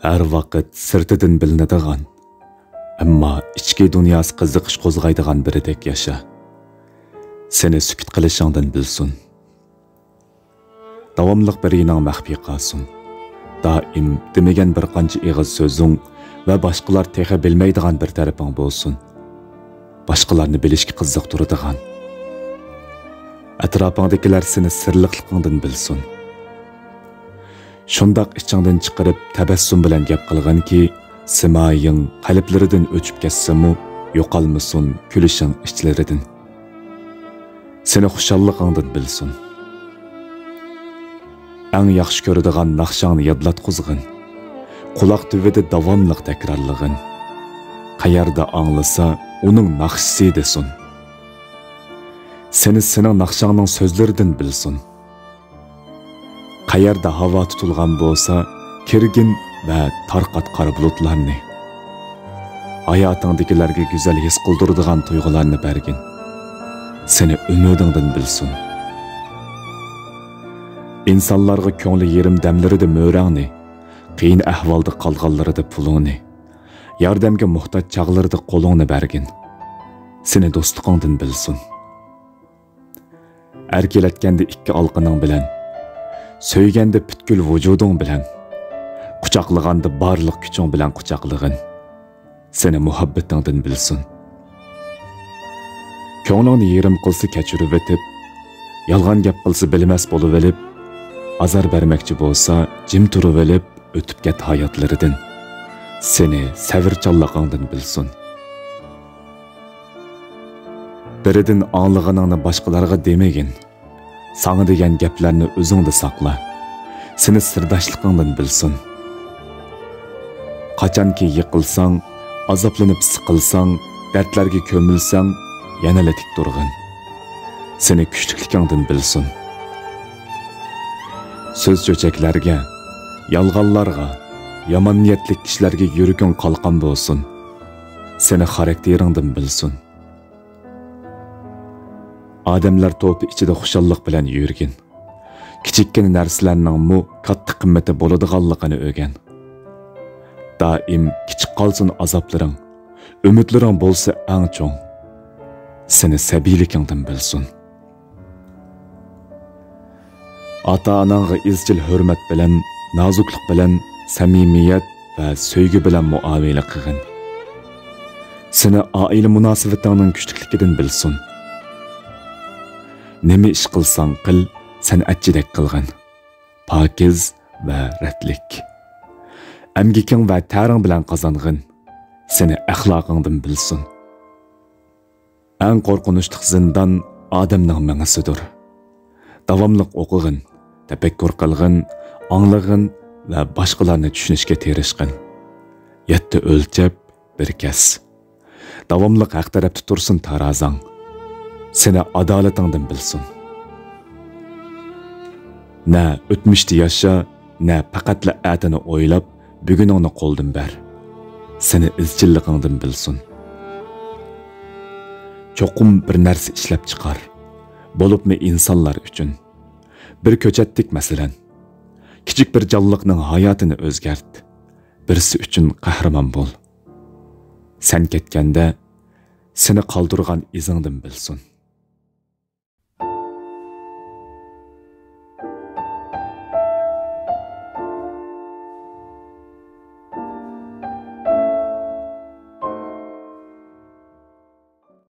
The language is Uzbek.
Her vaqt sirtidan bilinadigan, ammo ichki dunyosi qiziqish qo'zg'aydigan biridek yasha. Seni sukut qilishingdan bilsin. Davomliq birining maxfiy qolsin. Doim demagan bir qancha ig'iz so'zing va boshqalar texa bilmaydigan bir tarafing bo'lsin. Boshqalarni bilishga qiziqtiradigan. Atrofingdagilar seni sirliqligingdan bilsin. Shundoq ichingdan chiqarib tabassum bilan gap qilganki, simoying qalblaridan o'chib ketsa-mu, yo'qolmasin kulishing ichlaridan. Seni xushalligingdan bilsin. Eng yaxshi ko'radigan naqshangni yodlatqizg'in. Quloq tubida davomli takrorlag'in. Qayerda anglasa, uning naqshisi desin. Seni sening naqshangning so'zlaridan bilsin. Qayerda havo tutilgan bo'lsa, kirgin va tarqat qora bulutlarni. Hayotingdagilarga go'zal his qildiradigan tuyg'ularni bergin. Seni umidingdan bilsin. İnsanlarga ko'ngli yerim damlarida mo'rangni, qiyin ahvolda qolganlarida pulingni, yordamga muhtoj chaqlarida qo'lingni bergin. Seni do'stligingdan bilsin. Erkelatganda ikki olqining bilan, söyganda butkul vujuding bilan, quchoqlaganda barliq kuching bilan quchoqlig'in. Seni muhabbatingdan bilsin. Ko'nglingni yerim qilsa kechirib o'tib, yolg'on gap qilsa bilmas bo'lib olib, azar bermoqchi bo'lsa, jim turib olib, o'tib ket hayotlaridan. Seni savrchanligingdan bilsin. Biridan anglag'aningni boshqalarga demagin. Sana degan gaplarni o'zingda saqla. Seni sirdoshligingdan bilsin. Qachonki yiqilsang, azoblanib siqilsang, dardlarga ko'milsang, yana tik turg'in. Seni kuchlikligingdan bilsin. Söz cho'chaklarga, yolg'onlarga, yomon niyatli kishilarga yuraging qalqon bo'lsin. Seni xarakteringdan bilsin. Odamlar to'pi ichida xushallik bilan yurgin. Kichikkina narsalarning mu katta qimmati bo'ladiganligini o'rgan. Doim kichik qolsin azoblaring, umidlaring bo'lsa eng cho'ng. Seni sabiyligingdan bilsin. Ata-onangga izchil hurmat bilan, nozuklik bilan, samimiyat va sevgi bilan muomala qilgin. Seni oila munosabatingning kuchligidan bilsin. Nima ish qilsang qil, san'atchidek qilgin. Pokiz va ratlik. Amgiking va ta'ring bilan qozong'in. Seni axloqingdan bilsin. Eng qo'rqinchli zindon odamning mangasidir. Davomli o'qig'in, tafakkur qilg'in, anglag'in va boshqalarni tushunishga tirishg'in. Yetti o'lchab, bir kas. Davomli haq tarafda tursin tarazang. Seni adolatingdan bilsin. Na o'tmishda yasha, na faqatla atini o'ylab, buguningni qo'ldan ber. Seni izchilligingdan bilsin. Cho'qim bir narsa ishlab chiqar. Bo'libmi insonlar uchun. Bir ko'chatdik masalan. Kichik bir jonliqning hayotini o'zgart. Birisi uchun qahramon bo'l. Sen ketganda seni qoldirgan izingdan bilsin.